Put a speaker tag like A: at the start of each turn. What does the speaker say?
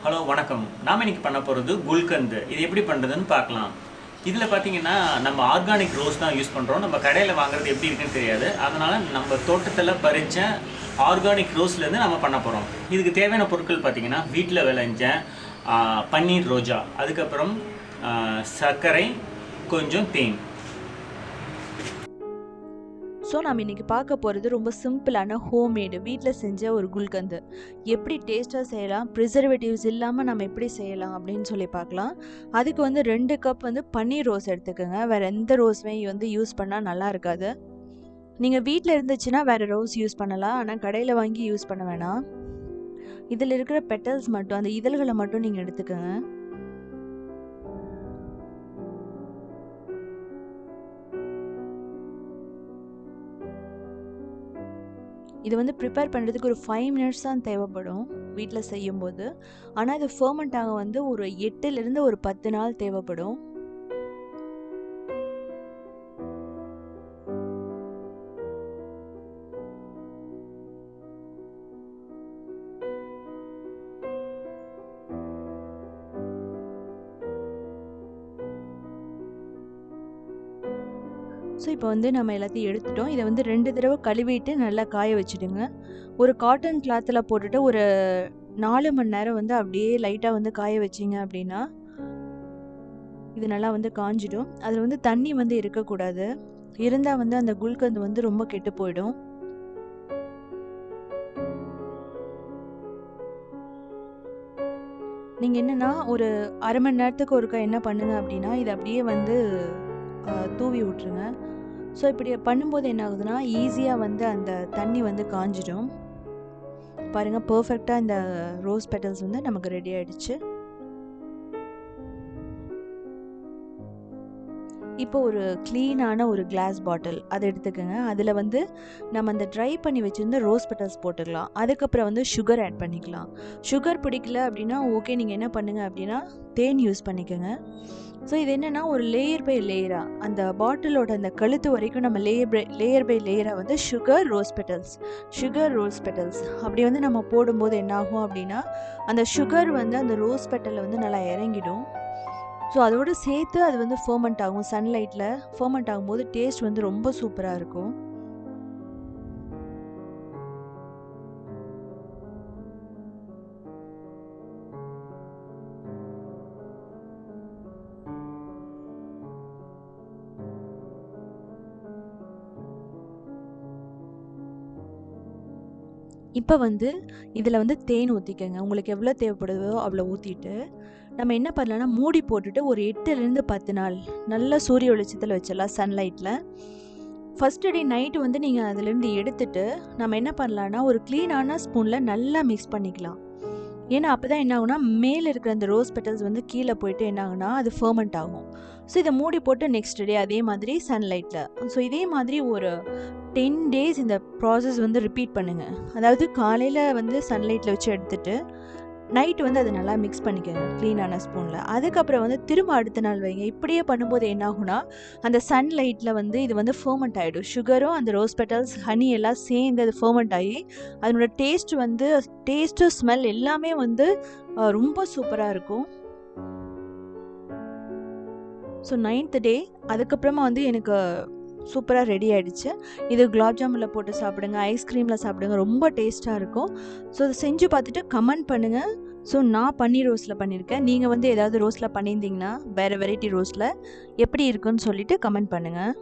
A: Hello வணக்கம். நாம் இன்னைக்கு பண்ண போகிறது குல்கந்து. இது எப்படி பண்ணுறதுன்னு பார்க்கலாம். இதில் பார்த்தீங்கன்னா நம்ம ஆர்கானிக் ரோஸ் தான் யூஸ் பண்ணுறோம். நம்ம கடையில் வாங்குறது எப்படி இருக்குன்னு தெரியாது. அதனால் நம்ம தோட்டத்தில் பறித்த ஆர்கானிக் ரோஸ்லேருந்து நம்ம பண்ண போகிறோம். இதுக்கு தேவையான பொருட்கள் பார்த்தீங்கன்னா வீட்டில் விளைஞ்ச பன்னீர் ரோஜா, அதுக்கப்புறம் சர்க்கரை, கொஞ்சம் தேன்.
B: ஸோ நம்ம இன்றைக்கி பார்க்க போகிறது ரொம்ப சிம்பிளான ஹோம்மேடு வீட்டில் செஞ்ச ஒரு குல்கந்து. எப்படி டேஸ்ட்டாக செய்யலாம், ப்ரிசர்வேட்டிவ்ஸ் இல்லாமல் நம்ம எப்படி செய்யலாம் அப்படின்னு சொல்லி பார்க்கலாம். அதுக்கு 2 கப் பன்னீர் ரோஸ் எடுத்துக்கோங்க. வேறு எந்த ரோஸுமே யூஸ் பண்ணால் நல்லா இருக்காது. நீங்கள் வீட்டில் இருந்துச்சுன்னா வேறு ரோஸ் யூஸ் பண்ணலாம், ஆனால் கடையில் வாங்கி யூஸ் பண்ண வேணாம். இதில் இருக்கிற பெட்டல்ஸ் மட்டும், அந்த இதழ்களை மட்டும் நீங்கள் எடுத்துக்கோங்க. இது ப்ரிப்பேர் பண்ணுறதுக்கு ஒரு 5 மினிட்ஸ் தான் தேவைப்படும் வீட்டில் செய்யும்போது. ஆனால் இது ஃபர்மெண்ட் ஆக ஒரு 8லேருந்து ஒரு 10 நாள் தேவைப்படும். ஸோ இப்போ நம்ம எல்லாத்தையும் எடுத்துட்டோம். இதை 2 தடவை கழுவிட்டு நல்லா காய வச்சுடுங்க. ஒரு காட்டன் கிளாத்தில் போட்டுட்டு ஒரு 4 மணி நேரம் அப்படியே லைட்டாக காய வச்சிங்க அப்படின்னா இது நல்லா காஞ்சிடும். அதில் தண்ணி இருக்கக்கூடாது. இருந்தால் அந்த குல்கந்து ரொம்ப கெட்டு போயிடும். நீங்கள் என்னென்னா ஒரு அரை மணி நேரத்துக்கு ஒருக்கா என்ன பண்ணுங்க அப்படின்னா இதை அப்படியே தூவி விட்டுருங்க. ஸோ இப்படி பண்ணும்போது என்ன ஆகுதுன்னா ஈஸியாக அந்த தண்ணி காஞ்சிடும். பாருங்கள், பர்ஃபெக்டாக இந்த ரோஸ் பெட்டல்ஸ் நமக்கு ரெடி ஆகிடுச்சு. இப்போ ஒரு க்ளீனான ஒரு கிளாஸ் பாட்டில் அதை எடுத்துக்கோங்க. அதில் நம்ம அந்த ட்ரை பண்ணி வச்சுருந்த ரோஸ் பெட்டல்ஸ் போட்டுக்கலாம். அதுக்கப்புறம் சுகர் ஆட் பண்ணிக்கலாம். சுகர் பிடிக்கல அப்படின்னா ஓகே, நீங்கள் என்ன பண்ணுங்கள் அப்படின்னா தேன் யூஸ் பண்ணிக்கோங்க. ஸோ இது என்னென்னா ஒரு லேயர் பை லேயராக அந்த பாட்டிலோட அந்த கழுத்து வரைக்கும் நம்ம லேயர் பை லேயராக சுகர் ரோஸ் பெட்டல்ஸ் அப்படி நம்ம போடும்போது என்னாகும் அப்படின்னா அந்த சுகர் அந்த ரோஸ் பெட்டலில் நல்லா இறங்கிடும். ஸோ அதோடு சேர்த்து அது ஃபர்மெண்ட் ஆகும். சன்லைட்டில் ஃபர்மெண்ட் ஆகும்போது டேஸ்ட் ரொம்ப சூப்பராக இருக்கும். இப்போ இதில் தேன் ஊற்றிக்கங்க. உங்களுக்கு எவ்வளோ தேவைப்படுதோ அவ்வளோ ஊற்றிட்டு நம்ம என்ன பண்ணலான்னா மூடி போட்டுட்டு ஒரு 8லேருந்து 10 நாள் நல்லா சூரிய வெளிச்சத்தில் வச்சிடலாம், சன்லைட்டில். ஃபஸ்ட்டு டே நைட்டு நீங்கள் அதிலேருந்து எடுத்துட்டு நம்ம என்ன பண்ணலான்னா ஒரு க்ளீனான ஸ்பூனில் நல்லா மிக்ஸ் பண்ணிக்கலாம். ஏன்னா அப்போ தான் என்ன ஆகுனா மேலே இருக்கிற அந்த ரோஸ் பெட்டல்ஸ் கீழே போயிட்டு என்ன ஆகுனா அது ஃபர்மெண்ட் ஆகும். ஸோ இதை மூடி போட்டு நெக்ஸ்ட் டே அதே மாதிரி சன்லைட்டில். ஸோ இதே மாதிரி ஒரு 10 டேஸ் இந்த ப்ராசஸ் ரிப்பீட் பண்ணுங்கள். அதாவது காலையில் சன்லைட்டில் வச்சு எடுத்துட்டு நைட்டு அதை நல்லா மிக்ஸ் பண்ணிக்கோங்க க்ளீனான ஸ்பூனில். அதுக்கப்புறம் திரும்ப அடுத்த நாள் வைங்க. இப்படியே பண்ணும்போது என்ன ஆகுனா அந்த சன்லைட்டில் இது ஃபர்மெண்ட் ஆகிடும். சுகரும் அந்த ரோஸ் பெட்டல்ஸ், ஹனி எல்லாம் சேர்ந்து அது ஃபர்மெண்ட் ஆகி அதனோட டேஸ்ட்டு ஸ்மெல் எல்லாமே ரொம்ப சூப்பராக இருக்கும். ஸோ 9th டே அதுக்கப்புறமா எனக்கு சூப்பராக ரெடி ஆகிடுச்சு. இது குலாப் ஜாமுனில் போட்டு சாப்பிடுங்க, ஐஸ்கிரீமில் சாப்பிடுங்க, ரொம்ப டேஸ்ட்டாக இருக்கும். ஸோ அதை செஞ்சு பார்த்துட்டு கமெண்ட் பண்ணுங்கள். ஸோ நான் பன்னீர் ரோஸில் பண்ணியிருக்கேன். நீங்கள் ஏதாவது ரோஸில் பண்ணியிருந்தீங்கன்னா வேறு வெரைட்டி ரோஸில் எப்படி இருக்குன்னு சொல்லிவிட்டு கமெண்ட் பண்ணுங்கள்.